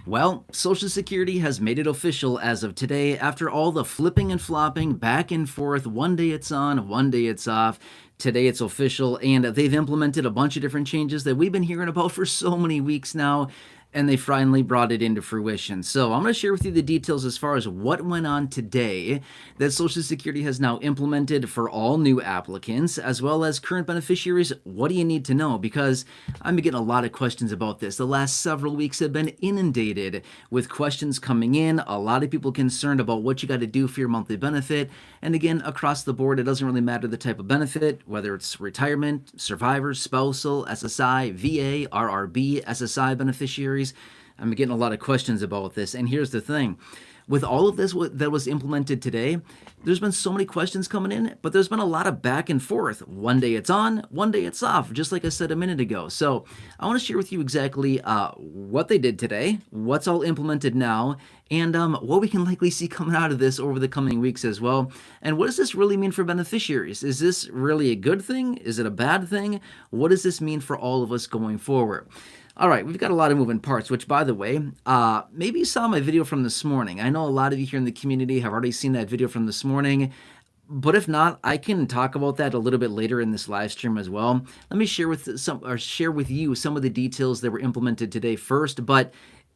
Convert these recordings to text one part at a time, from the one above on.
Well, Social Security has made it official as of today after all the flipping and flopping back and forth. One day it's on, one day it's off. Today it's official, and they've implemented a bunch of different changes that we've been hearing about for so many weeks now, and they finally brought it into fruition. So I'm going to share with you the details as far as what went on today that Social Security has now implemented for all new applicants, as well as current beneficiaries. What do you need to know? Because I'm getting a lot of questions about this. The last several weeks have been inundated with questions coming in. A lot of people concerned about what you got to do for your monthly benefit. And again, across the board, it doesn't really matter the type of benefit, whether it's retirement, survivors, spousal, SSI, VA, RRB, SSI beneficiaries. I'm getting a lot of questions about this. And here's the thing. With all of this that was implemented today, there's been so many questions coming in, but there's been a lot of back and forth. One day it's on, one day it's off, just like I said a minute ago. So I want to share with you exactly what they did today, what's all implemented now, and what we can likely see coming out of this over the coming weeks as well. And what does this really mean for beneficiaries? Is this really a good thing? Is it a bad thing? What does this mean for all of us going forward? All right, we've got a lot of moving parts, which, by the way, maybe you saw my video from this morning. I know a lot of you here in the community have already seen that video from this morning, but if not, I can talk about that a little bit later in this live stream as well. Let me share with you some of the details that were implemented today first. But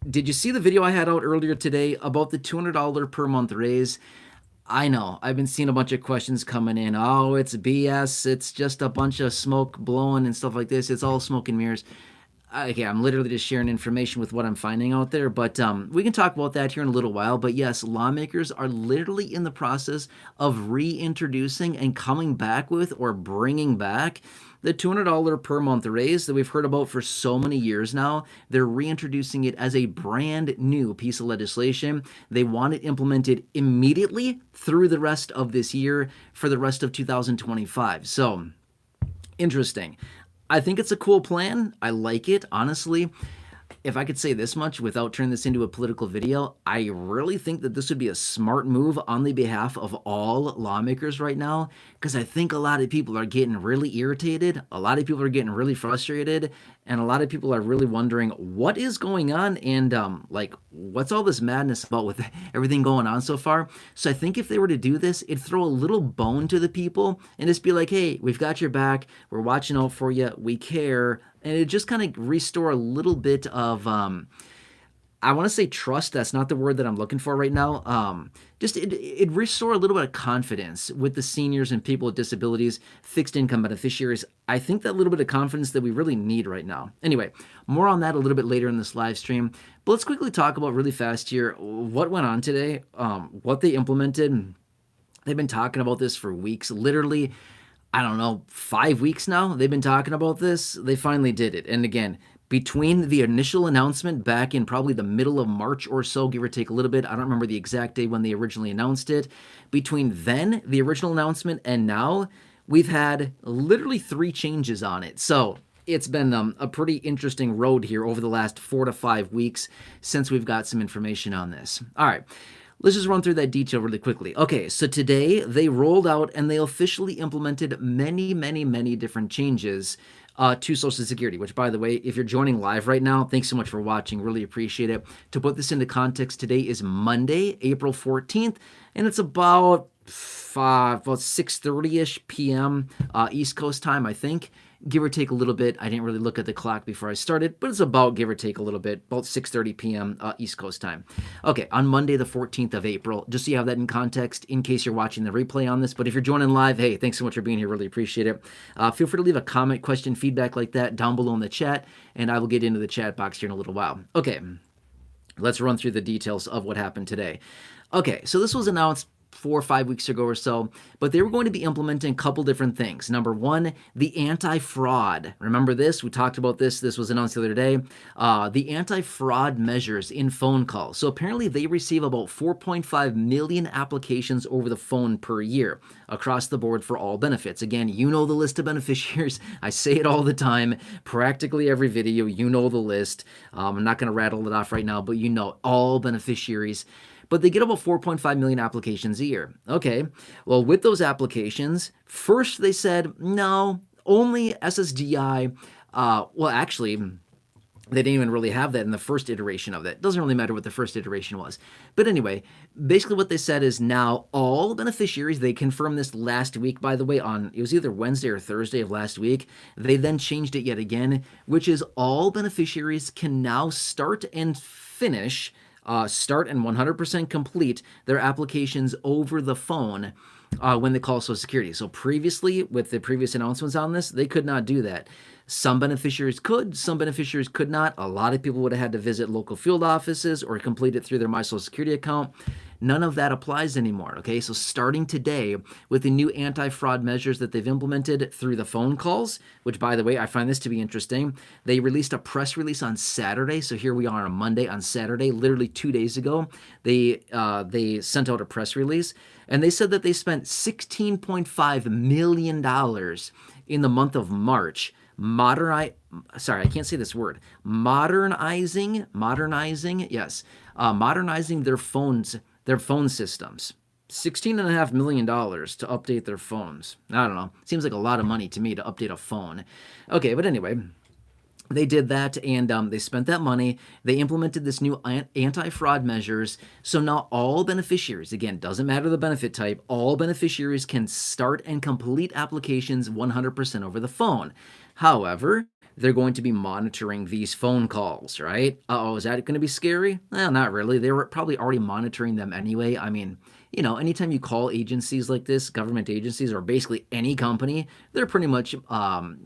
did you see the video I had out earlier today about the $200 per month raise? I know, I've been seeing a bunch of questions coming in. Oh, it's BS. It's just a bunch of smoke blowing and stuff like this. It's all smoke and mirrors. Okay, I'm literally just sharing information with what I'm finding out there, but we can talk about that here in a little while. But yes, lawmakers are literally in the process of reintroducing and coming back with or bringing back the $200 per month raise that we've heard about for so many years now. They're reintroducing it as a brand new piece of legislation. They want it implemented immediately through the rest of this year for the rest of 2025. So, interesting. I think it's a cool plan. I like it, honestly. If I could say this much without turning this into a political video, I really think that this would be a smart move on the behalf of all lawmakers right now, because I think a lot of people are getting really irritated, a lot of people are getting really frustrated, and a lot of people are really wondering what is going on and what's all this madness about with everything going on so far. So I think if they were to do this, it'd throw a little bone to the people and just be like, hey, we've got your back, we're watching out for you, we care. And it just kind of restore a little bit of, I want to say trust. That's not the word that I'm looking for right now. It restore a little bit of confidence with the seniors and people with disabilities, fixed income beneficiaries. I think that little bit of confidence that we really need right now. Anyway, more on that a little bit later in this live stream. But let's quickly talk about really fast here what went on today, what they implemented. They've been talking about this for weeks, literally. I don't know, 5 weeks now they've been talking about this. They finally did it. And again, between the initial announcement back in probably the middle of March or so, give or take a little bit, I don't remember the exact day when they originally announced it. Between then, the original announcement, and now, we've had literally 3 changes on it. So it's been a pretty interesting road here over the last 4 to 5 weeks since we've got some information on this. All right. Let's just run through that detail really quickly. Okay, so today they rolled out and they officially implemented many, many, many different changes to Social Security, which, by the way, if you're joining live right now, thanks so much for watching. Really appreciate it. To put this into context, today is Monday, April 14th, and it's about 6:30-ish p.m. East Coast time, I think. Give or take a little bit. I didn't really look at the clock before I started, but it's about, give or take a little bit, about 6:30 p.m. East Coast time. Okay, on Monday, the 14th of April, just so you have that in context, in case you're watching the replay on this. But if you're joining live, hey, thanks so much for being here. Really appreciate it. Feel free to leave a comment, question, feedback like that down below in the chat, and I will get into the chat box here in a little while. Okay, let's run through the details of what happened today. Okay, so this was announced 4 or 5 weeks ago or so, but they were going to be implementing a couple different things. Number one, the anti-fraud. Remember this? We talked about this. This was announced the other day. The anti-fraud measures in phone calls. So apparently they receive about 4.5 million applications over the phone per year across the board for all benefits. Again, you know the list of beneficiaries. I say it all the time. Practically every video, you know the list. I'm not going to rattle it off right now, but you know all beneficiaries. But they get about 4.5 million applications a year. Okay, well, with those applications, first they said, no, only SSDI, well, actually, They didn't even really have that in the first iteration of that. It doesn't really matter what the first iteration was. But anyway, basically what they said is now all beneficiaries, they confirmed this last week, by the way, it was either Wednesday or Thursday of last week. They then changed it yet again, which is all beneficiaries can now start and 100% complete their applications over the phone when they call Social Security. So previously, with the previous announcements on this, they could not do that. Some beneficiaries could, some beneficiaries could not. A lot of people would have had to visit local field offices or complete it through their My Social Security account. None of that applies anymore, okay? So starting today with the new anti-fraud measures that they've implemented through the phone calls, which, by the way, I find this to be interesting. They released a press release on Saturday, so here we are on Monday. On Saturday, literally 2 days ago, they sent out a press release, and they said that they spent $16.5 million in the month of March modernizing, their phone systems. $16.5 million to update their phones. I don't know. Seems like a lot of money to me to update a phone. Okay, but anyway, they did that, and they spent that money. They implemented this new anti-fraud measures. So now all beneficiaries, again, doesn't matter the benefit type, all beneficiaries can start and complete applications 100% over the phone. However, they're going to be monitoring these phone calls, right? Uh-oh, is that going to be scary? Well, not really. They were probably already monitoring them anyway. I mean, anytime you call agencies like this, government agencies, or basically any company, they're pretty much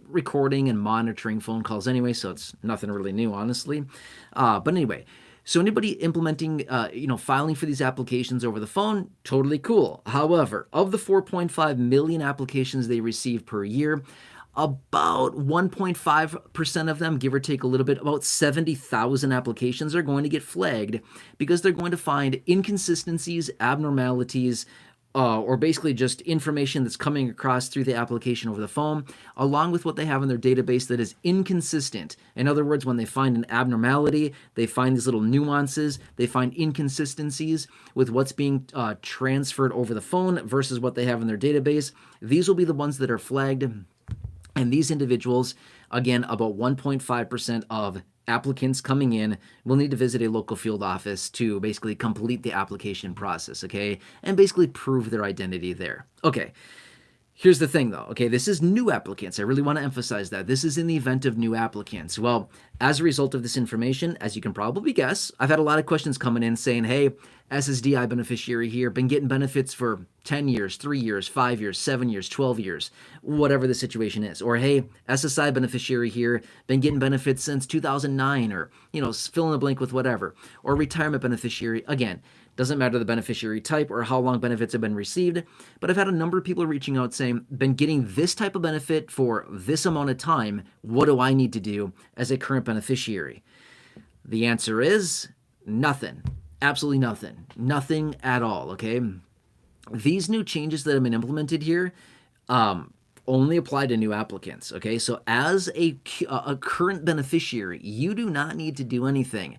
recording and monitoring phone calls anyway, so it's nothing really new, honestly. But anyway, so anybody implementing, filing for these applications over the phone, totally cool. However, of the 4.5 million applications they receive per year, about 1.5% of them, give or take a little bit, about 70,000 applications are going to get flagged because they're going to find inconsistencies, abnormalities, or basically just information that's coming across through the application over the phone, along with what they have in their database that is inconsistent. In other words, when they find an abnormality, they find these little nuances, they find inconsistencies with what's being transferred over the phone versus what they have in their database. These will be the ones that are flagged. And these individuals, again, about 1.5% of applicants coming in will need to visit a local field office to basically complete the application process, okay? And basically prove their identity there. Okay, here's the thing though, okay? This is new applicants. I really want to emphasize that. This is in the event of new applicants. Well, as a result of this information, as you can probably guess, I've had a lot of questions coming in saying, hey, SSDI beneficiary here, been getting benefits for 10 years, 3 years, 5 years, 7 years, 12 years, whatever the situation is. Or, hey, SSI beneficiary here, been getting benefits since 2009, or, fill in the blank with whatever. Or retirement beneficiary, again, doesn't matter the beneficiary type or how long benefits have been received, but I've had a number of people reaching out saying, been getting this type of benefit for this amount of time, what do I need to do as a current beneficiary? The answer is nothing. Absolutely nothing. Nothing at all, okay? These new changes that have been implemented here only apply to new applicants, okay? So as a current beneficiary, you do not need to do anything.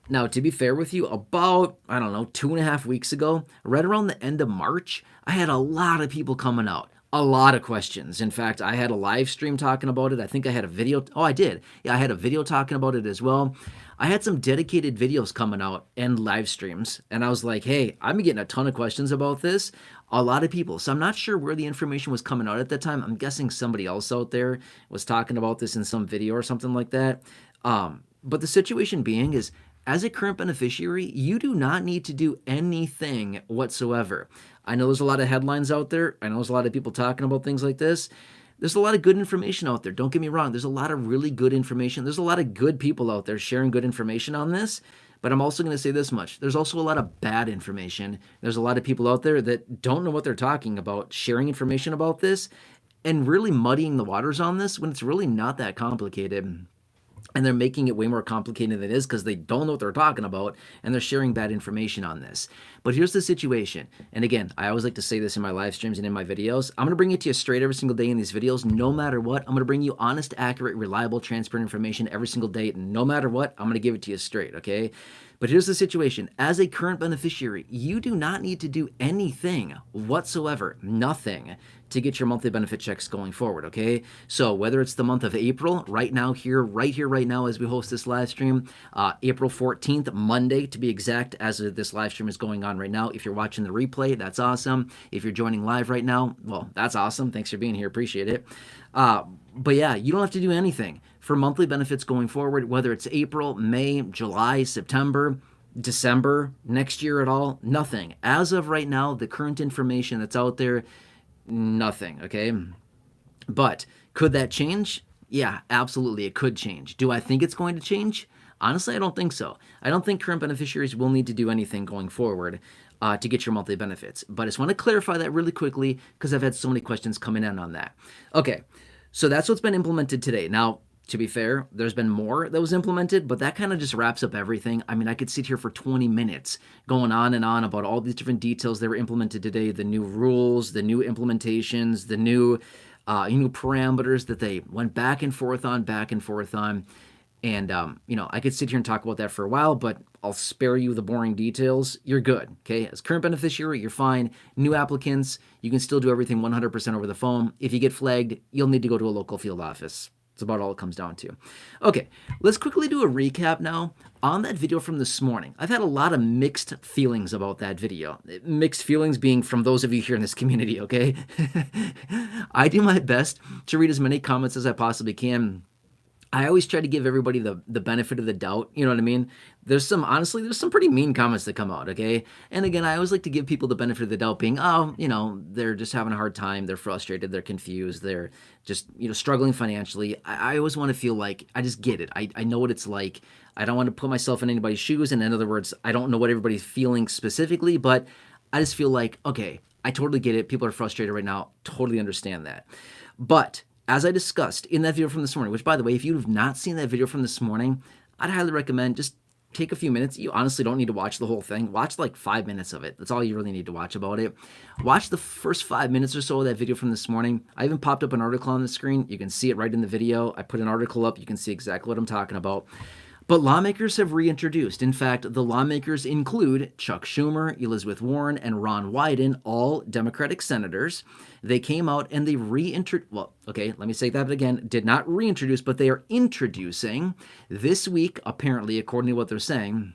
Now, to be fair with you, about, 2.5 weeks ago, right around the end of March, I had a lot of people coming out. A lot of questions. In fact, I had a live stream talking about it. I think I had a video. Oh, I did. Yeah, I had a video talking about it as well. I had some dedicated videos coming out and live streams. And I was like, hey, I'm getting a ton of questions about this. A lot of people. So I'm not sure where the information was coming out at that time. I'm guessing somebody else out there was talking about this in some video or something like that. But the situation being is, as a current beneficiary, you do not need to do anything whatsoever. I know there's a lot of headlines out there. I know there's a lot of people talking about things like this. There's a lot of good information out there. Don't get me wrong. There's a lot of really good information. There's a lot of good people out there sharing good information on this. But I'm also going to say this much. There's also a lot of bad information. There's a lot of people out there that don't know what they're talking about, sharing information about this and really muddying the waters on this when it's really not that complicated. And they're making it way more complicated than it is because they don't know what they're talking about and they're sharing bad information on this. But here's the situation. And again, I always like to say this in my live streams and in my videos. I'm going to bring it to you straight every single day in these videos. No matter what, I'm going to bring you honest, accurate, reliable, transparent information every single day. And no matter what, I'm going to give it to you straight, okay? But here's the situation. As a current beneficiary, you do not need to do anything whatsoever, nothing, to get your monthly benefit checks going forward, okay? So whether it's the month of April, right now here, right now as we host this live stream, April 14th, Monday to be exact, as this live stream is going on right now. If you're watching the replay, that's awesome. If you're joining live right now, well, that's awesome. Thanks for being here. Appreciate it. But yeah, you don't have to do anything for monthly benefits going forward, whether it's April, May, July, September, December, next year at all, nothing. As of right now, the current information that's out there, nothing, okay? But could that change? Yeah, absolutely, it could change. Do I think it's going to change? Honestly, I don't think so. I don't think current beneficiaries will need to do anything going forward to get your monthly benefits. But I just want to clarify that really quickly because I've had so many questions coming in on that. Okay, so that's what's been implemented today. Now, to be fair, there's been more that was implemented, but that kind of just wraps up everything. I mean, I could sit here for 20 minutes going on and on about all these different details that were implemented today, the new rules, the new implementations, the new parameters that they went back and forth on. And, I could sit here and talk about that for a while, but I'll spare you the boring details. You're good, okay? As current beneficiary, you're fine. New applicants, you can still do everything 100% over the phone. If you get flagged, you'll need to go to a local field office. That's about all it comes down to. Okay, let's quickly do a recap now on that video from this morning. I've had a lot of mixed feelings about that video. Mixed feelings being from those of you here in this community, okay? I do my best to read as many comments as I possibly can. I always try to give everybody the benefit of the doubt, you know what I mean? There's some pretty mean comments that come out, okay? And again, I always like to give people the benefit of the doubt being, they're just having a hard time, they're frustrated, they're confused, they're just, struggling financially. I always want to feel like I just get it. I know what it's like. I don't want to put myself in anybody's shoes, and in other words, I don't know what everybody's feeling specifically, but I just feel like, okay, I totally get it. People are frustrated right now. Totally understand that. But as I discussed in that video from this morning, which, by the way, if you have not seen that video from this morning, I'd highly recommend just take a few minutes. You honestly don't need to watch the whole thing. Watch like 5 minutes of it. That's all you really need to watch about it. Watch the first 5 minutes or so of that video from this morning. I even popped up an article on the screen. You can see it right in the video. I put an article up. You can see exactly what I'm talking about. But lawmakers have reintroduced. In fact, the lawmakers include Chuck Schumer, Elizabeth Warren, and Ron Wyden, all Democratic senators. They came out and they did not reintroduce, but they are introducing this week, apparently, according to what they're saying.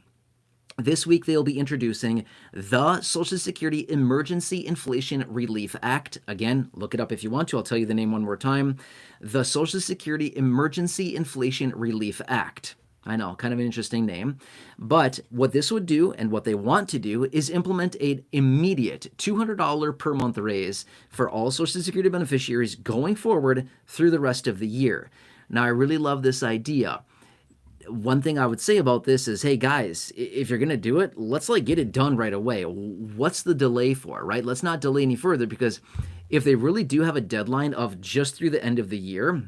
This week, they'll be introducing the Social Security Emergency Inflation Relief Act. Again, look it up if you want to. I'll tell you the name one more time. The Social Security Emergency Inflation Relief Act. I know, kind of an interesting name. But what this would do and what they want to do is implement an immediate $200 per month raise for all Social Security beneficiaries going forward through the rest of the year. Now, I really love this idea. One thing I would say about this is, hey guys, if you're going to do it, let's get it done right away. What's the delay for, right? Let's not delay any further, because if they really do have a deadline of just through the end of the year,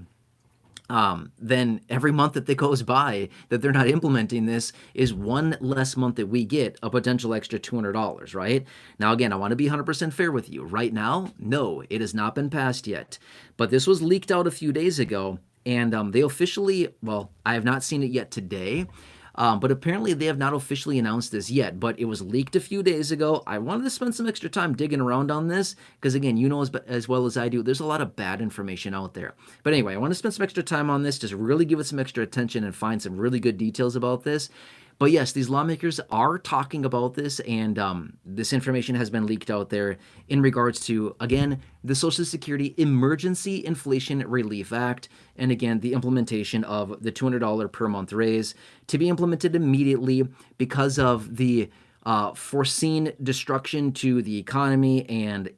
then every month that goes by that they're not implementing this is one less month that we get a potential extra $200, right? Now, again, I want to be 100% fair with you. Right now, no, it has not been passed yet. But this was leaked out a few days ago, and they officially, I have not seen it yet today, but apparently they have not officially announced this yet, but it was leaked a few days ago. I wanted to spend some extra time digging around on this because, again, as well as I do, there's a lot of bad information out there. But anyway, I want to spend some extra time on this, just really give it some extra attention and find some really good details about this. But yes, these lawmakers are talking about this, and this information has been leaked out there in regards to, again, the Social Security Emergency Inflation Relief Act, and again, the implementation of the $200 per month raise to be implemented immediately because of the foreseen destruction to the economy and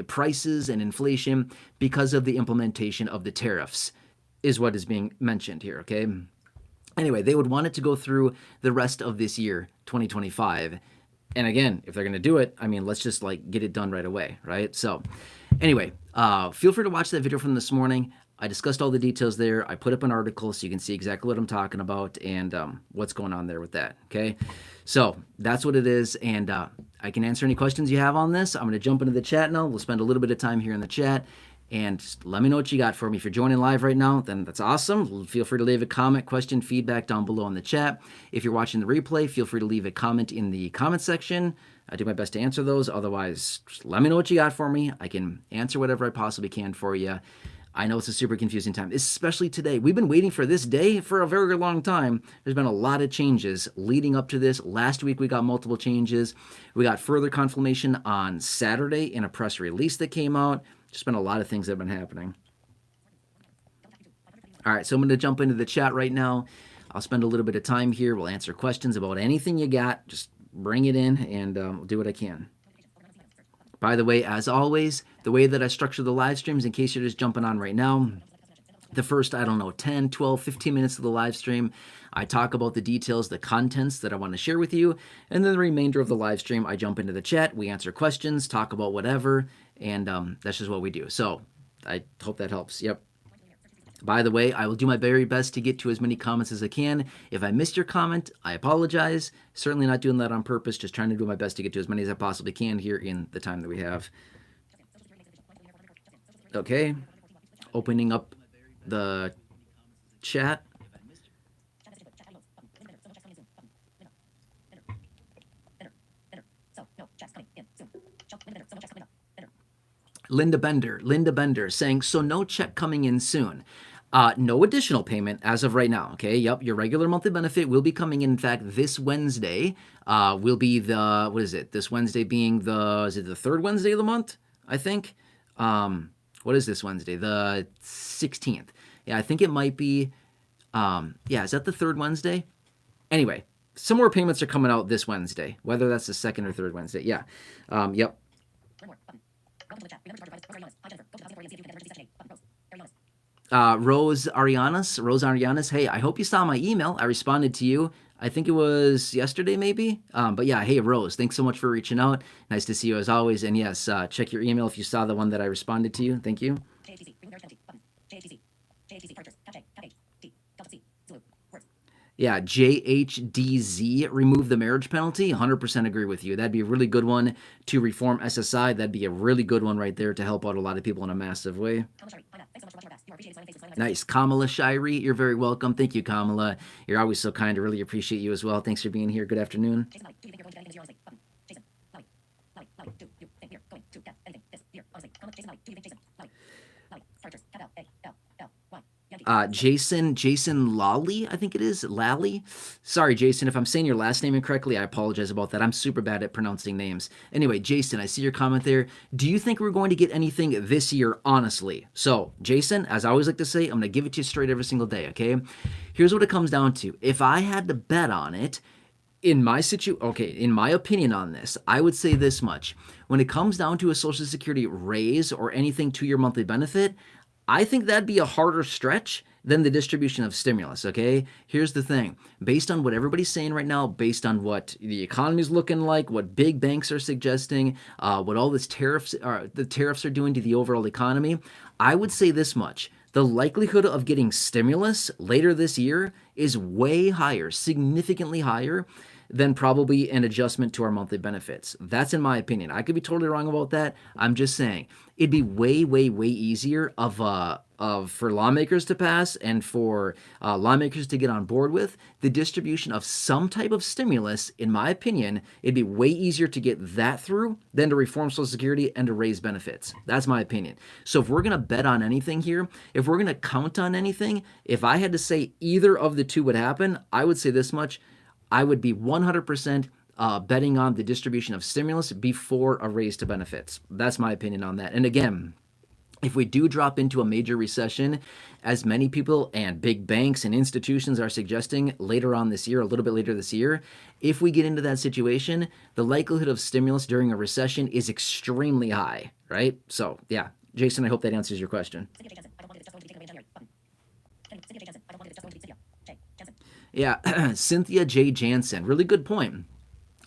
prices and inflation because of the implementation of the tariffs is what is being mentioned here, okay? Anyway, they would want it to go through the rest of this year, 2025. And again, if they're going to do it, let's just get it done right away, right? So anyway, feel free to watch that video from this morning. I discussed all the details there. I put up an article so you can see exactly what I'm talking about and what's going on there with that, okay? So that's what it is, and I can answer any questions you have on this. I'm going to jump into the chat now. We'll spend a little bit of time here in the chat. and just let me know what you got for me. If you're joining live right now, then that's awesome. Feel free to leave a comment, question, feedback down below in the chat. If you're watching the replay, feel free to leave a comment in the comment section. I do my best to answer those. Otherwise, just let me know what you got for me. I can answer whatever I possibly can for you. I know it's a super confusing time, especially today. We've been waiting for this day for a very long time. There's been a lot of changes leading up to this. Last week, we got multiple changes. We got further confirmation on Saturday in a press release that came out. Just been a lot of things that have been happening. All right, so I'm going to jump into the chat right now. I'll spend a little bit of time here. We'll answer questions about anything you got. Just bring it in, and I'll do what I can. By the way, as always, the way that I structure the live streams, in case you're just jumping on right now, the first, 10, 12, 15 minutes of the live stream, I talk about the details, the contents that I want to share with you, and then the remainder of the live stream, I jump into the chat, we answer questions, talk about whatever, and that's just what we do. So I hope that helps. Yep. By the way, I will do my very best to get to as many comments as I can. If I missed your comment, I apologize. Certainly not doing that on purpose, just trying to do my best to get to as many as I possibly can here in the time that we have. Okay, opening up the chat. Linda Bender saying, so no check coming in soon. No additional payment as of right now. Okay, yep, your regular monthly benefit will be coming in. In fact, this Wednesday will be the, what is it? This Wednesday being the, is it the third Wednesday of the month? I think. What is this Wednesday? The 16th. Yeah, I think it might be, yeah, is that the third Wednesday? Anyway, some more payments are coming out this Wednesday, whether that's the second or third Wednesday. Yeah, yep. Rose Arianas, hey, I hope you saw my email. I responded to you. I think it was yesterday, maybe. But yeah, hey, Rose, thanks so much for reaching out. Nice to see you as always. And yes, check your email if you saw the one that I responded to you. Thank you. Yeah, JHDZ, remove the marriage penalty. 100% agree with you. That'd be a really good one to reform SSI. That'd be a really good one right there to help out a lot of people in a massive way. Nice. Kamala Shirey, you're very welcome. Thank you, Kamala. You're always so kind. I really appreciate you as well. Thanks for being here. Good afternoon. Jason Lally, I think it is. Lally? Sorry, Jason, if I'm saying your last name incorrectly, I apologize about that. I'm super bad at pronouncing names. Anyway, Jason, I see your comment there. Do you think we're going to get anything this year, honestly? So, Jason, as I always like to say, I'm going to give it to you straight every single day, okay? Here's what it comes down to. If I had to bet on it, in my opinion on this, I would say this much. When it comes down to a Social Security raise or anything to your monthly benefit, I think that'd be a harder stretch than the distribution of stimulus, okay? Here's the thing. Based on what everybody's saying right now, based on what the economy's looking like, what big banks are suggesting, what all the tariffs are doing to the overall economy, I would say this much. The likelihood of getting stimulus later this year is way higher, significantly higher than probably an adjustment to our monthly benefits. That's in my opinion. I could be totally wrong about that. I'm just saying it'd be way, way, way easier for lawmakers to pass and for lawmakers to get on board with the distribution of some type of stimulus. In my opinion, it'd be way easier to get that through than to reform Social Security and to raise benefits. That's my opinion. So if we're going to bet on anything here, if we're going to count on anything, if I had to say either of the two would happen, I would say this much. I would be 100% betting on the distribution of stimulus before a raise to benefits. That's my opinion on that. And again, if we do drop into a major recession, as many people and big banks and institutions are suggesting later on this year, a little bit later this year, if we get into that situation, the likelihood of stimulus during a recession is extremely high, right? So, yeah. Jason, I hope that answers your question. Yeah, Cynthia J. Jansen, really good point.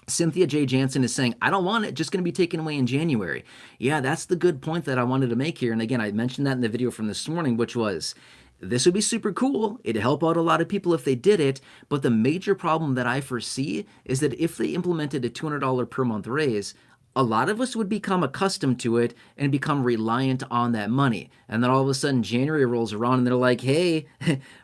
Cynthia J. Jansen is saying, I don't want it, just going to be taken away in January. Yeah, that's the good point that I wanted to make here. And again, I mentioned that in the video from this morning, which was, this would be super cool. It'd help out a lot of people if they did it. But the major problem that I foresee is that if they implemented a $200 per month raise, a lot of us would become accustomed to it and become reliant on that money. And then all of a sudden, January rolls around and they're like, hey,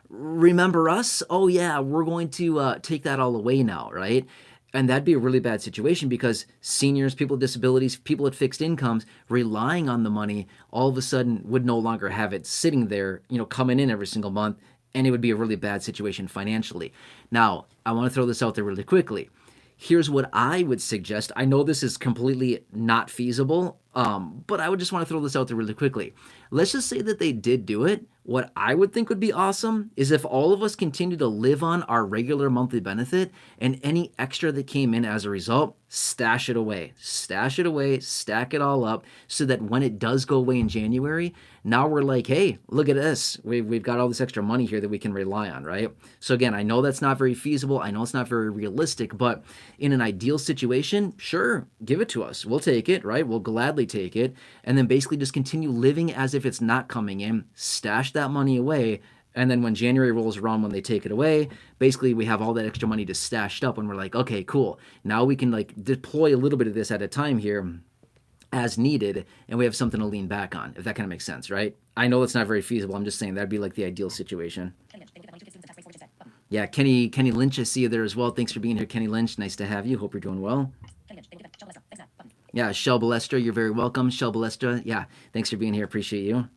remember us? Oh, yeah, we're going to take that all away now, right? And that'd be a really bad situation because seniors, people with disabilities, people at fixed incomes relying on the money all of a sudden would no longer have it sitting there, coming in every single month. And it would be a really bad situation financially. Now, I want to throw this out there really quickly. Here's what I would suggest. I know this is completely not feasible, but I would just want to throw this out there really quickly. Let's just say that they did do it. What I would think would be awesome is if all of us continue to live on our regular monthly benefit and any extra that came in as a result, stash it away, stack it all up so that when it does go away in January, now we're like, hey, look at this. We've got all this extra money here that we can rely on, right? So again, I know that's not very feasible. I know it's not very realistic, but in an ideal situation, sure, give it to us. We'll take it, right? We'll gladly take it. And then basically just continue living as if it's not coming in, stash that money away. And then when January rolls around, when they take it away, basically we have all that extra money just stashed up and we're like, okay, cool. Now we can like deploy a little bit of this at a time here as needed, and we have something to lean back on, if that kind of makes sense, right? I know it's not very feasible. I'm just saying that'd be like the ideal situation. Yeah, Kenny Lynch, I see you there as well. Thanks for being here, Kenny Lynch. Nice to have you. Hope you're doing well. Yeah, Shel Balestra, you're very welcome. Shel Balestra, yeah, thanks for being here. Appreciate you.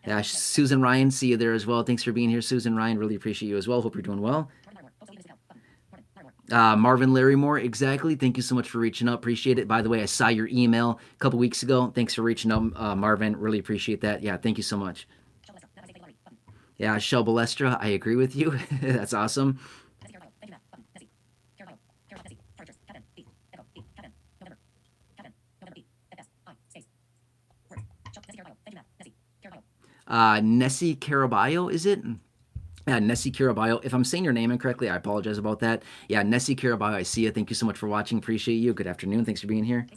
Yeah, Susan Ryan, see you there as well. Thanks for being here, Susan Ryan. Really appreciate you as well. Hope you're doing well. Marvin Larrymore, exactly. Thank you so much for reaching out. Appreciate it. By the way, I saw your email a couple weeks ago. Thanks for reaching out, Marvin. Really appreciate that. Yeah, thank you so much. Yeah, Shel Balestra, I agree with you. That's awesome. Nessie Caraballo, is it? Yeah, Nessie Caraballo. If I'm saying your name incorrectly, I apologize about that. Yeah, Nessie Caraballo, I see you. Thank you so much for watching. Appreciate you. Good afternoon. Thanks for being here.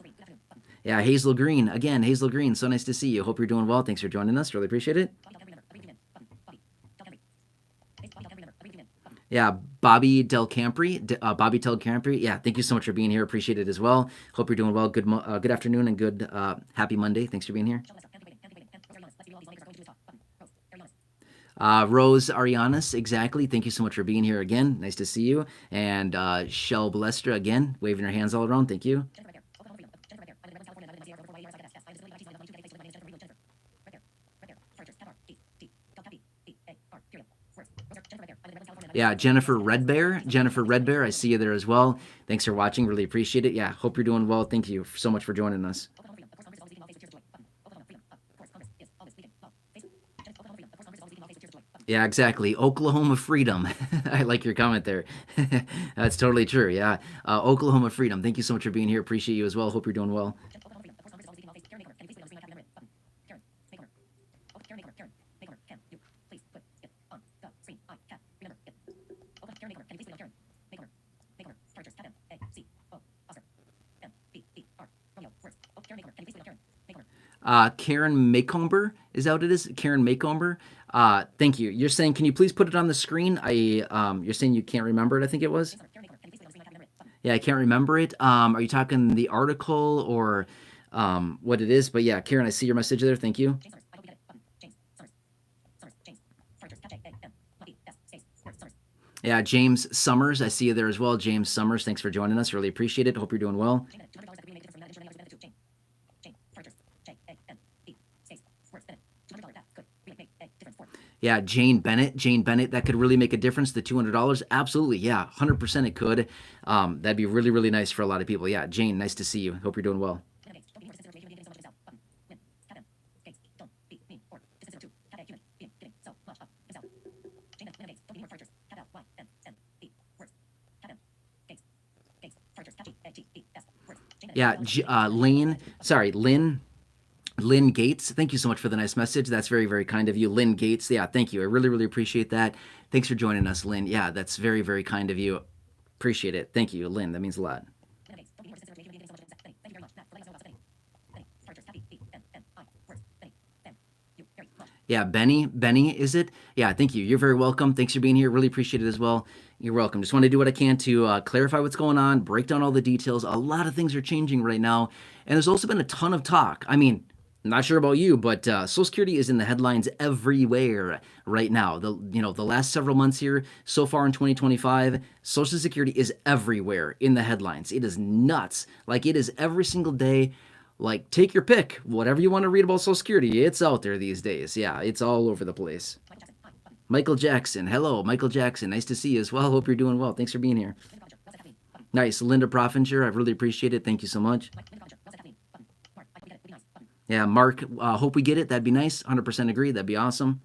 Yeah, Hazel Green. Again, Hazel Green. So nice to see you. Hope you're doing well. Thanks for joining us. Really appreciate it. Yeah, Bobby Del Campri. Yeah, thank you so much for being here. Appreciate it as well. Hope you're doing well. Good afternoon and good happy Monday. Thanks for being here. Rose Arianas, exactly. Thank you so much for being here again. Nice to see you. And Shel Balestra, again, waving her hands all around. Thank you. Yeah, Jennifer Redbear, I see you there as well. Thanks for watching. Really appreciate it. Yeah, hope you're doing well. Thank you so much for joining us. Yeah, exactly. Oklahoma Freedom. I like your comment there. That's totally true. Yeah. Oklahoma Freedom. Thank you so much for being here. Appreciate you as well. Hope you're doing well. Karen Maycomber, is that what it is? Karen Maycomber. Thank you. You're saying, can you please put it on the screen? You're saying you can't remember it, I think it was? Yeah, I can't remember it. Are you talking the article or what it is? But yeah, Karen, I see your message there. Thank you. Yeah, James Summers, I see you there as well. James Summers, thanks for joining us. Really appreciate it. Hope you're doing well. Yeah, Jane Bennett, that could really make a difference, the $200. Absolutely, yeah, 100% it could. That'd be really, really nice for a lot of people. Yeah, Jane, nice to see you. Hope you're doing well. Yeah, Lynn Gates, thank you so much for the nice message. That's very, very kind of you. Lynn Gates, yeah, thank you. I really, really appreciate that. Thanks for joining us, Lynn. Yeah, that's very, very kind of you. Appreciate it. Thank you, Lynn. That means a lot. Yeah, Benny, is it? Yeah, thank you. You're very welcome. Thanks for being here. Really appreciate it as well. You're welcome. Just want to do what I can to clarify what's going on, break down all the details. A lot of things are changing right now, and there's also been a ton of talk. I mean, I'm not sure about you, but Social Security is in the headlines everywhere right now. The last several months here, so far in 2025, Social Security is everywhere in the headlines. It is nuts. Like it is every single day. Like take your pick, whatever you want to read about Social Security, it's out there these days. Yeah, it's all over the place. Michael Jackson. Hello, Michael Jackson. Nice to see you as well. Hope you're doing well. Thanks for being here. Nice. Linda Proffinger. I really appreciate it. Thank you so much. Yeah, Mark. Hope we get it. That'd be nice. 100% agree. That'd be awesome.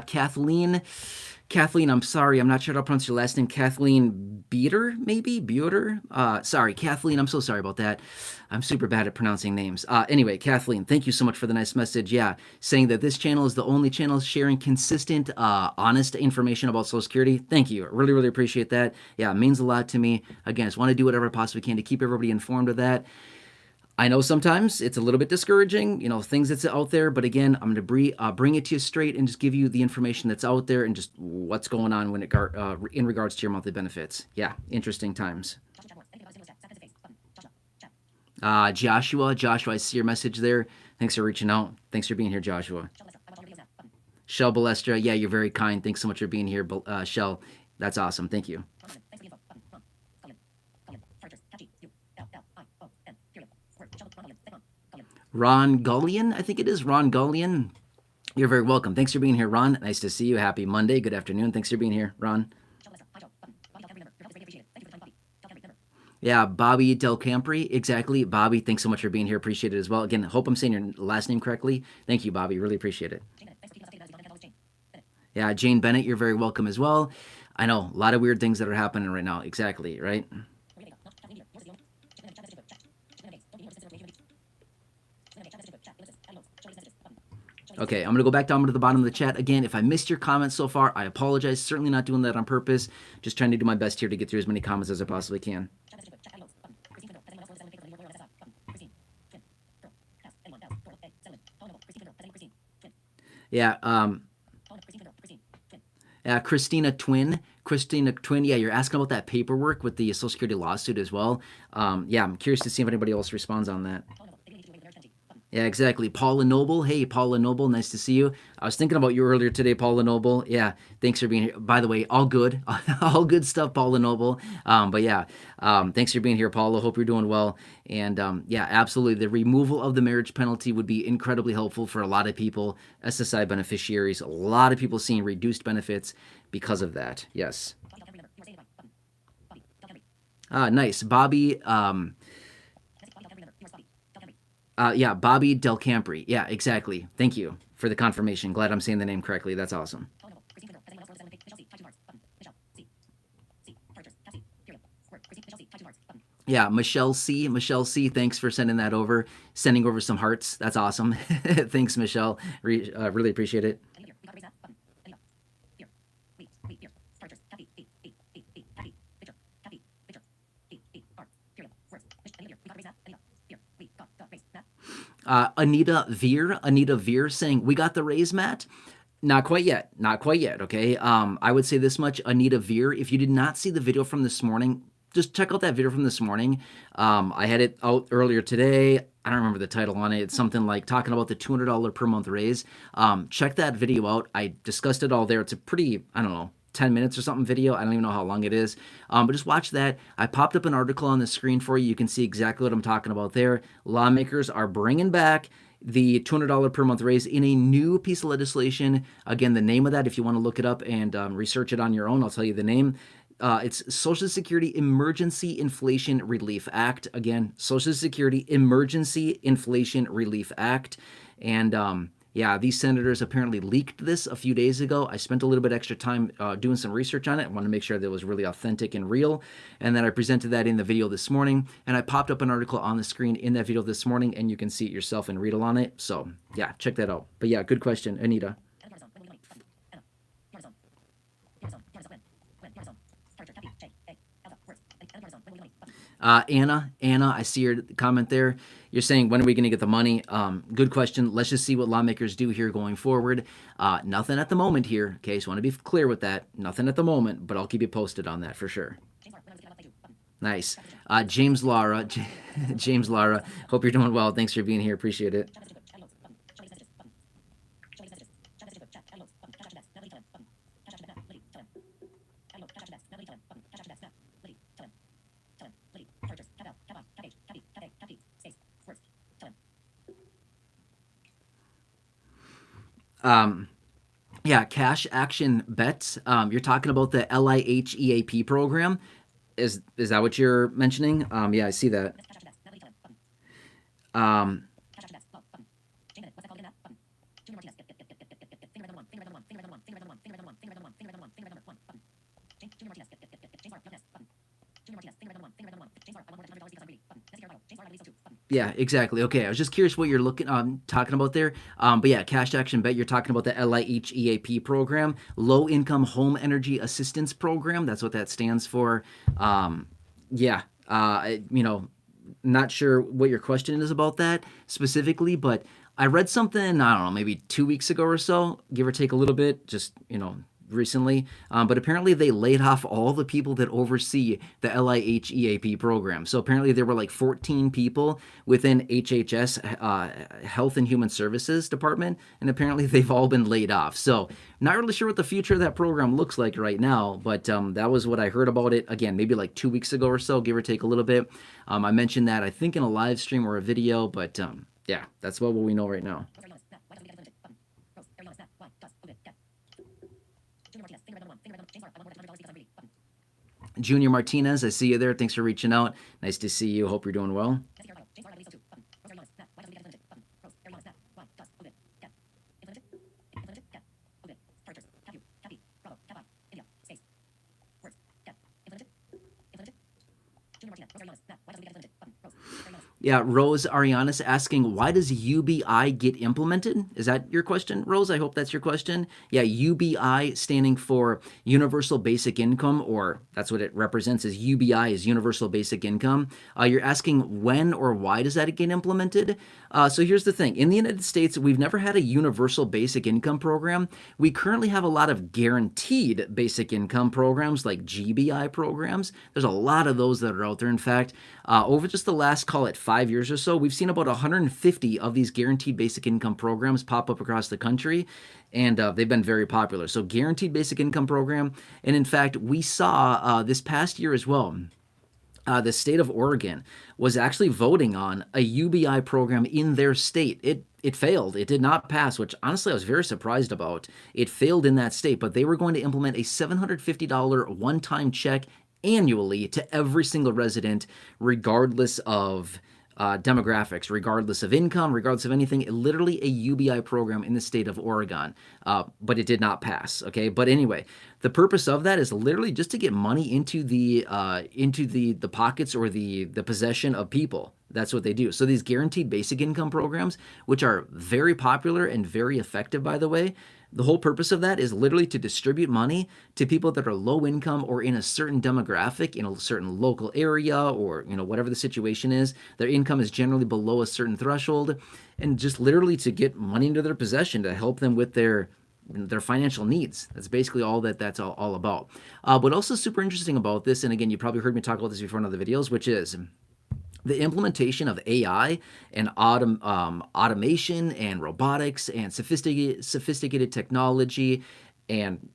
Kathleen. Kathleen, I'm sorry, I'm not sure how to pronounce your last name. Kathleen Beater, maybe? Beater? Sorry, Kathleen, I'm so sorry about that. I'm super bad at pronouncing names. Anyway, Kathleen, thank you so much for the nice message. Yeah, saying that this channel is the only channel sharing consistent, honest information about Social Security. Thank you. I really, really appreciate that. Yeah, it means a lot to me. Again, I just want to do whatever I possibly can to keep everybody informed of that. I know sometimes it's a little bit discouraging, things that's out there, but again, I'm going to bring it to you straight and just give you the information that's out there and just what's going on when in regards to your monthly benefits. Yeah, interesting times. Joshua, I see your message there. Thanks for reaching out. Thanks for being here, Joshua. Shell Balestra, yeah, you're very kind. Thanks so much for being here, Shell. That's awesome. Thank you. Ron Gullion, I think it is. Ron Gullion. You're very welcome. Thanks for being here, Ron. Nice to see you. Happy Monday. Good afternoon. Thanks for being here, Ron. Yeah, Bobby Del Campri. Exactly. Bobby, thanks so much for being here. Appreciate it as well. Again, hope I'm saying your last name correctly. Thank you, Bobby. Really appreciate it. Yeah, Jane Bennett, you're very welcome as well. I know, a lot of weird things that are happening right now. Exactly, right? Okay, I'm going to go back down to the bottom of the chat. Again, if I missed your comments so far, I apologize. Certainly not doing that on purpose. Just trying to do my best here to get through as many comments as I possibly can. Yeah, Christina Twin, yeah, you're asking about that paperwork with the Social Security lawsuit as well. Yeah, I'm curious to see if anybody else responds on that. Yeah, exactly. Paula Noble. Hey, Paula Noble. Nice to see you. I was thinking about you earlier today, Paula Noble. Yeah, thanks for being here. By the way, all good. All good stuff, Paula Noble. But yeah, thanks for being here, Paula. Hope you're doing well. And yeah, absolutely. The removal of the marriage penalty would be incredibly helpful for a lot of people, SSI beneficiaries. A lot of people seeing reduced benefits because of that. Yes. Nice. Bobby. Yeah, Bobby Del Campri. Yeah, exactly. Thank you for the confirmation. Glad I'm saying the name correctly. That's awesome. Yeah, Michelle C. Michelle C. Thanks for sending that over. Sending over some hearts. That's awesome. Thanks, Michelle. Really appreciate it. Anita Veer saying, we got the raise, Matt? Not quite yet. Okay. I would say this much, Anita Veer, if you did not see the video from this morning, just check out that video from this morning. I had it out earlier today. I don't remember the title on it. It's something like talking about the $200 per month raise. Check that video out. I discussed it all there. It's a pretty, I don't know, 10 minutes or something video. I don't even know how long it is. But just watch that. I popped up an article on the screen for you. You can see exactly what I'm talking about there. Lawmakers are bringing back the $200 per month raise in a new piece of legislation. Again, the name of that, if you want to look it up and research it on your own, I'll tell you the name. It's Social Security Emergency Inflation Relief Act. Again, Social Security Emergency Inflation Relief Act. And yeah, these senators apparently leaked this a few days ago. I spent a little bit extra time doing some research on it. I wanted to make sure that it was really authentic and real. And then I presented that in the video this morning. And I popped up an article on the screen in that video this morning, and you can see it yourself and read on it. So yeah, check that out. But yeah, good question, Anita. Anna, I see your comment there. You're saying, when are we going to get the money? Good question. Let's just see what lawmakers do here going forward. Nothing at the moment here. Okay, so I want to be clear with that. Nothing at the moment, but I'll keep you posted on that for sure. Nice. James Lara. James Lara. Hope you're doing well. Thanks for being here. Appreciate it. Yeah, cash action bets. You're talking about the LIHEAP program. Is that what you're mentioning? Yeah, I see that. Um, Yeah, exactly. Okay, I was just curious what you're talking about there. But yeah, cash action bet. You're talking about the LIHEAP program, Low Income Home Energy Assistance Program. That's what that stands for. Yeah, not sure what your question is about that specifically, but I read something, I don't know, maybe 2 weeks ago or so, give or take a little bit, just, recently. But apparently they laid off all the people that oversee the LIHEAP program. So apparently there were like 14 people within HHS, Health and Human Services Department, and apparently they've all been laid off. So not really sure what the future of that program looks like right now, but that was what I heard about it, again, maybe like 2 weeks ago or so, give or take a little bit. I mentioned that, I think, in a live stream or a video, but yeah, that's what we know right now. Junior Martinez, I see you there. Thanks for reaching out. Nice to see you. Hope you're doing well. Yeah, Rose Arianis asking, why does UBI get implemented? Is that your question, Rose? I hope that's your question. Yeah, UBI standing for Universal Basic Income, or that's what it represents as UBI, is Universal Basic Income. You're asking when or why does that get implemented? So here's the thing. In the United States, we've never had a Universal Basic Income program. We currently have a lot of guaranteed basic income programs like GBI programs. There's a lot of those that are out there. In fact, over just the last, call it 5 years or so, we've seen about 150 of these guaranteed basic income programs pop up across the country, and they've been very popular. So guaranteed basic income program, and in fact, we saw this past year as well, the state of Oregon was actually voting on a UBI program in their state. It failed. It did not pass, which honestly I was very surprised about. It failed in that state, but they were going to implement a $750 one-time check annually to every single resident, regardless of demographics, regardless of income, regardless of anything. Literally a UBI program in the state of Oregon, but it did not pass. Okay, but anyway, the purpose of that is literally just to get money into the pockets or the possession of people. That's what they do. So these guaranteed basic income programs, which are very popular and very effective, by the way, the whole purpose of that is literally to distribute money to people that are low income or in a certain demographic, in a certain local area, or whatever the situation is. Their income is generally below a certain threshold, and just literally to get money into their possession to help them with their financial needs. That's basically all that's all about. But also super interesting about this, and again, you probably heard me talk about this before in other videos, which is the implementation of AI and automation and robotics and sophisticated technology and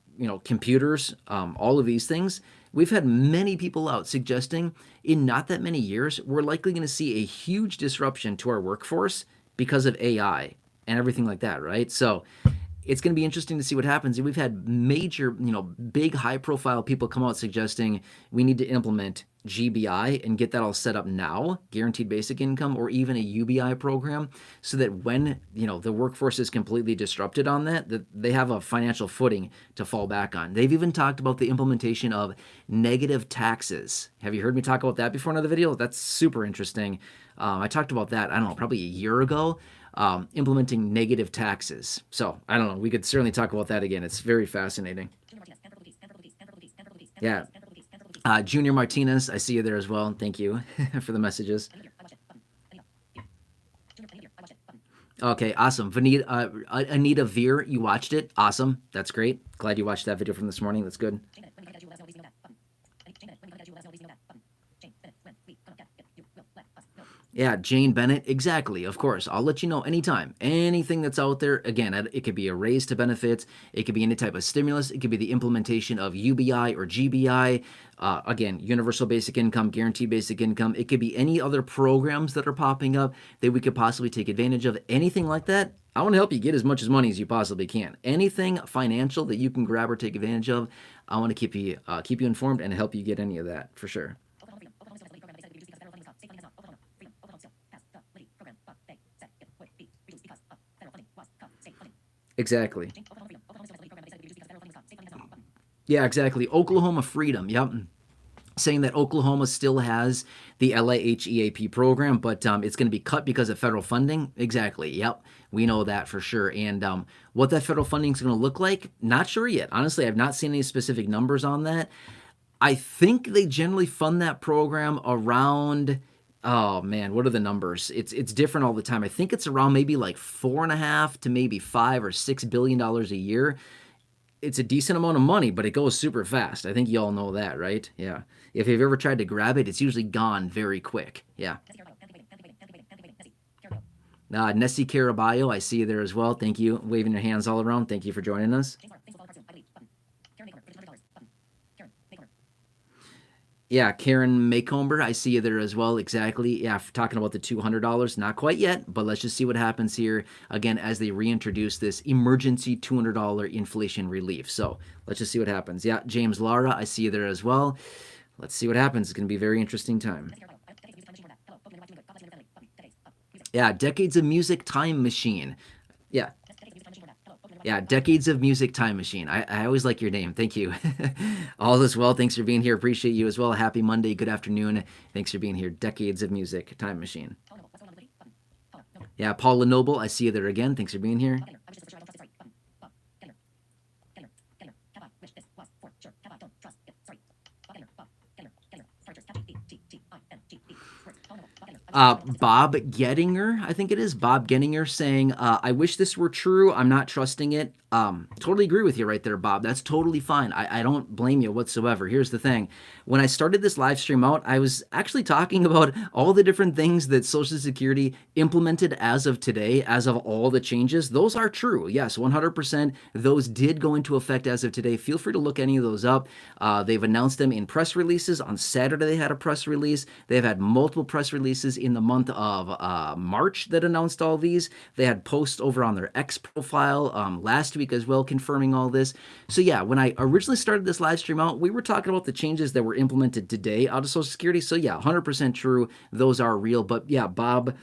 computers, all of these things. We've had many people out suggesting in not that many years we're likely going to see a huge disruption to our workforce because of AI and everything like that, right? So it's going to be interesting to see what happens. And we've had major, big high-profile people come out suggesting we need to implement GBI and get that all set up now, guaranteed basic income, or even a UBI program, so that when the workforce is completely disrupted on that they have a financial footing to fall back on. They've even talked about the implementation of negative taxes. Have you heard me talk about that before in another video? That's super interesting. I talked about that, I don't know, probably a year ago. Implementing negative taxes. So I don't know. We could certainly talk about that again. It's very fascinating. Yeah. Junior Martinez, I see you there as well. Thank you for the messages. Okay, awesome. Anita Veer, you watched it. Awesome. That's great. Glad you watched that video from this morning. That's good. Yeah, Jane Bennett, exactly. Of course, I'll let you know anytime. Anything that's out there, again, it could be a raise to benefits, it could be any type of stimulus, it could be the implementation of UBI or GBI, again, universal basic income, guaranteed basic income. It could be any other programs that are popping up that we could possibly take advantage of. Anything like that, I want to help you get as much money as you possibly can. Anything financial that you can grab or take advantage of, I want to keep you informed and help you get any of that for sure. Exactly. Yeah, exactly. Oklahoma Freedom. Yep. Saying that Oklahoma still has the LIHEAP program, but it's going to be cut because of federal funding. Exactly. Yep. We know that for sure. And what that federal funding is going to look like, not sure yet. Honestly, I've not seen any specific numbers on that. I think they generally fund that program around, oh man, what are the numbers? It's different all the time. I think it's around maybe like 4.5 to maybe $5 or $6 billion a year. It's a decent amount of money, but it goes super fast. I think you all know that, right? Yeah. If you've ever tried to grab it, it's usually gone very quick. Yeah. Nessie Caraballo, I see you there as well. Thank you. Waving your hands all around. Thank you for joining us. Yeah, Karen Maycomber, I see you there as well. Exactly. Yeah, talking about the $200. Not quite yet, but let's just see what happens here again as they reintroduce this emergency $200 inflation relief. So let's just see what happens. Yeah, James Lara, I see you there as well. Let's see what happens. It's going to be a very interesting time. Yeah, Decades of Music Time Machine. Yeah. Yeah, Decades of Music Time Machine. I always like your name. Thank you. All is well. Thanks for being here. Appreciate you as well. Happy Monday. Good afternoon. Thanks for being here. Decades of Music Time Machine. Yeah, Paula Noble. I see you there again. Thanks for being here. Bob Gettinger, I think it is. Bob Gettinger saying, I wish this were true. I'm not trusting it. Totally agree with you right there, Bob. That's totally fine. I don't blame you whatsoever. Here's the thing. When I started this live stream out, I was actually talking about all the different things that Social Security implemented as of today, as of all the changes. Those are true. Yes, 100%. Those did go into effect as of today. Feel free to look any of those up. They've announced them in press releases. On Saturday, they had a press release. They've had multiple press releases in the month of March that announced all these. They had posts over on their X profile last week as well, confirming all this. So yeah, when I originally started this live stream out, we were talking about the changes that were implemented today out of Social Security. So yeah, 100% true. Those are real. But yeah, Bob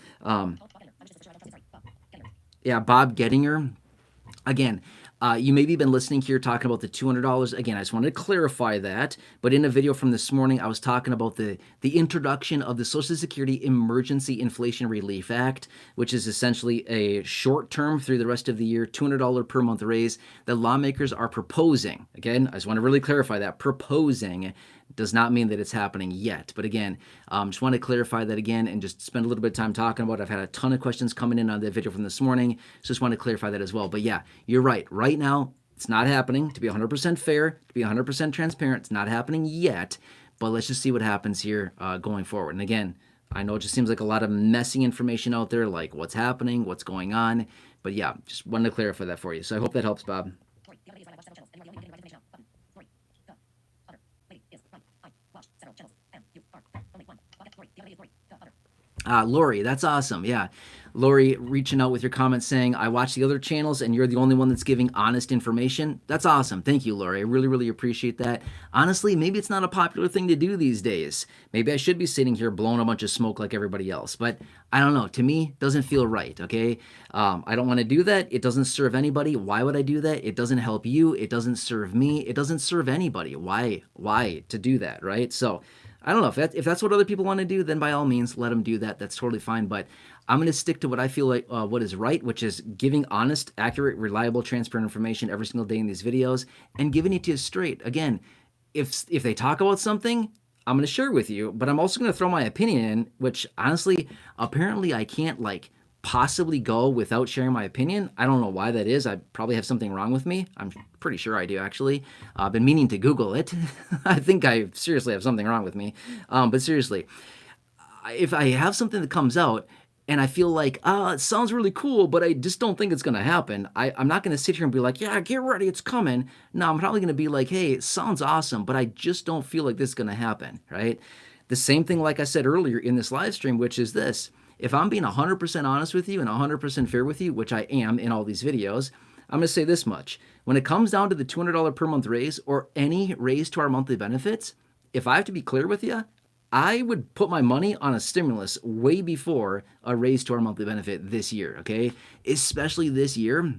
Gettinger, again, you maybe been listening here talking about the $200. Again, I just wanted to clarify that. But in a video from this morning, I was talking about the introduction of the Social Security Emergency Inflation Relief Act, which is essentially a short-term through the rest of the year, $200 per month raise that lawmakers are proposing. Again, I just want to really clarify that. Proposing does not mean that it's happening yet. But again, just want to clarify that again and just spend a little bit of time talking about it. I've had a ton of questions coming in on the video from this morning, so just want to clarify that as well. But yeah, you're right. Right now, it's not happening. To be 100% fair, to be 100% transparent, it's not happening yet. But let's just see what happens here going forward. And again, I know it just seems like a lot of messy information out there, like what's happening, what's going on. But yeah, just wanted to clarify that for you. So I hope that helps, Bob. Lori, that's awesome. Yeah. Lori reaching out with your comments saying, I watch the other channels and you're the only one that's giving honest information. That's awesome. Thank you, Lori. I really, really appreciate that. Honestly, maybe it's not a popular thing to do these days. Maybe I should be sitting here blowing a bunch of smoke like everybody else, but I don't know. To me, it doesn't feel right, okay? I don't want to do that. It doesn't serve anybody. Why would I do that? It doesn't help you. It doesn't serve me. It doesn't serve anybody. Why to do that, right? So I don't know. If that's what other people want to do, then by all means, let them do that. That's totally fine. But I'm going to stick to what I feel like what is right, which is giving honest, accurate, reliable, transparent information every single day in these videos and giving it to you straight. Again, if they talk about something, I'm going to share with you, but I'm also going to throw my opinion in, which honestly, apparently I can't like possibly go without sharing my opinion. I don't know why that is. I probably have something wrong with me. I'm pretty sure I do actually. I've been meaning to Google it. I think I seriously have something wrong with me. But seriously, if I have something that comes out and I feel like, it sounds really cool, but I just don't think it's going to happen, I'm not going to sit here and be like, yeah, get ready, it's coming. No, I'm probably going to be like, hey, it sounds awesome, but I just don't feel like this is going to happen, right? The same thing, like I said earlier in this live stream, which is this. If I'm being 100% honest with you and 100% fair with you, which I am in all these videos, I'm going to say this much. When it comes down to the $200 per month raise or any raise to our monthly benefits, if I have to be clear with you, I would put my money on a stimulus way before a raise to our monthly benefit this year, okay? Especially this year.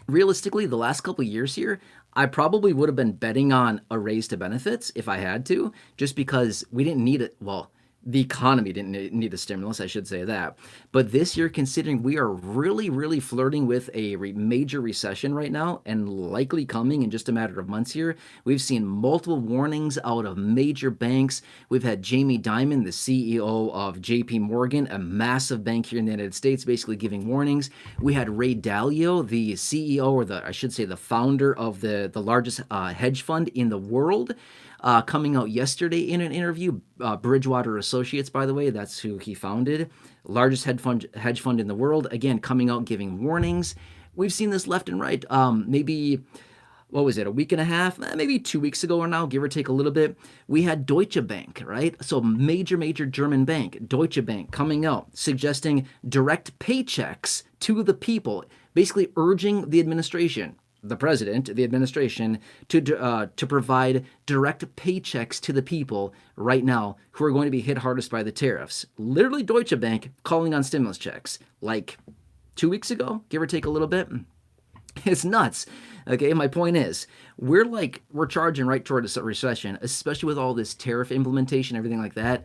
Realistically, the last couple of years here, I probably would have been betting on a raise to benefits if I had to, just because we didn't need it. Well, the economy didn't need a stimulus, I should say that. But this year, considering we are really, really flirting with a major recession right now and likely coming in just a matter of months here, we've seen multiple warnings out of major banks. We've had Jamie Dimon, the CEO of JP Morgan, a massive bank here in the United States, basically giving warnings. We had Ray Dalio, the CEO, or I should say the founder of the largest hedge fund in the world, coming out yesterday in an interview. Bridgewater Associates, by the way, that's who he founded, largest hedge fund in the world, again, coming out giving warnings. We've seen this left and right. Maybe, what was it, a week and a half, maybe 2 weeks ago or now, give or take a little bit, we had Deutsche Bank, right? So major German bank, Deutsche Bank, coming out suggesting direct paychecks to the people, basically urging the administration, the president, the administration, to provide direct paychecks to the people right now who are going to be hit hardest by the tariffs. Literally, Deutsche Bank calling on stimulus checks like 2 weeks ago, give or take a little bit. It's nuts. Okay, my point is, we're charging right toward a recession, especially with all this tariff implementation, everything like that.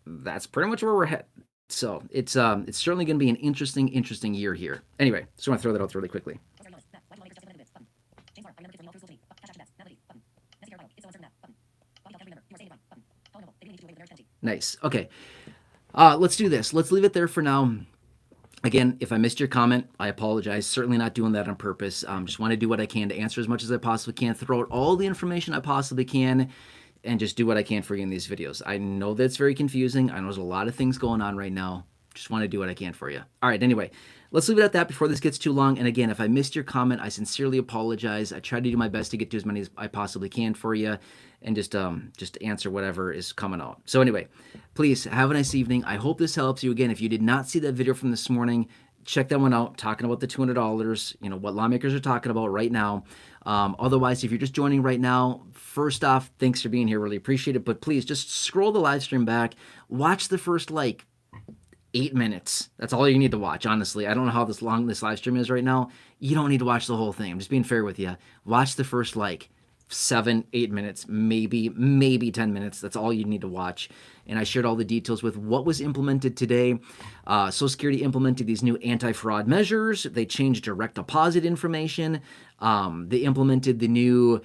That's pretty much where we're headed. So it's certainly going to be an interesting year here. Anyway, just want to throw that out really quickly. Nice. Okay. Let's do this. Let's leave it there for now. Again, if I missed your comment, I apologize. Certainly not doing that on purpose. Just want to do what I can to answer as much as I possibly can, throw out all the information I possibly can, and just do what I can for you in these videos. I know that's very confusing. I know there's a lot of things going on right now. Just want to do what I can for you. All right, anyway, let's leave it at that before this gets too long. And again, if I missed your comment, I sincerely apologize. I tried to do my best to get to as many as I possibly can for you, and just answer whatever is coming out. So anyway, please have a nice evening. I hope this helps you. Again, if you did not see that video from this morning, check that one out, talking about the $200, what lawmakers are talking about right now. Otherwise, if you're just joining right now, first off, thanks for being here. Really appreciate it. But please just scroll the live stream back. Watch the first 8 minutes. That's all you need to watch, honestly. I don't know how long this live stream is right now. You don't need to watch the whole thing. I'm just being fair with you. Watch the first 7-8 minutes, maybe 10 minutes. That's all you need to watch. And I shared all the details with what was implemented today. Social Security implemented these new anti-fraud measures. They changed direct deposit information. They implemented the new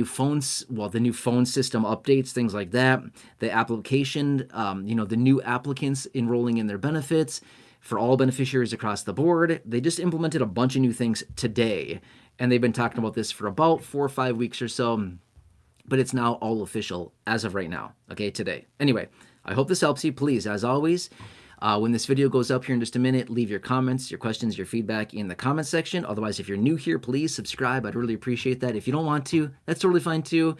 phone system updates, things like that. The application, the new applicants enrolling in their benefits for all beneficiaries across the board. They just implemented a bunch of new things today. And they've been talking about this for about 4 or 5 weeks or so, but it's now all official as of right now, okay, today. Anyway, I hope this helps you. Please, as always, when this video goes up here in just a minute, leave your comments, your questions, your feedback in the comment section. Otherwise, if you're new here, please subscribe. I'd really appreciate that. If you don't want to, that's totally fine too.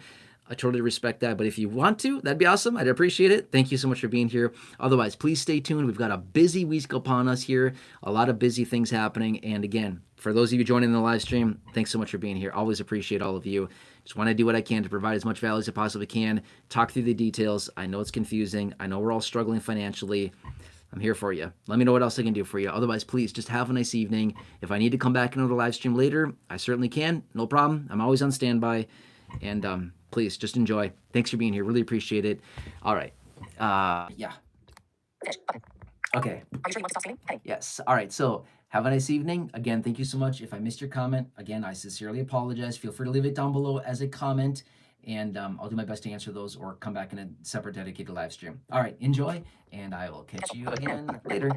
I totally respect that. But if you want to, that'd be awesome. I'd appreciate it. Thank you so much for being here. Otherwise, please stay tuned. We've got a busy week upon us here, a lot of busy things happening. And again, for those of you joining the live stream, thanks so much for being here. Always appreciate all of you. Just want to do what I can to provide as much value as I possibly can, talk through the details. I know it's confusing. I know we're all struggling financially. I'm here for you. Let me know what else I can do for you. Otherwise, please just have a nice evening. If I need to come back and another live stream later, I certainly can. No problem. I'm always on standby. And please just enjoy. Thanks for being here. Really appreciate it. All right. Yeah. Okay. Are you sure you want to stop streaming? Okay. Yes. All right. So have a nice evening. Again, thank you so much. If I missed your comment, again, I sincerely apologize. Feel free to leave it down below as a comment. and I'll do my best to answer those or come back in a separate dedicated live stream. All right, enjoy, and I will catch you again later.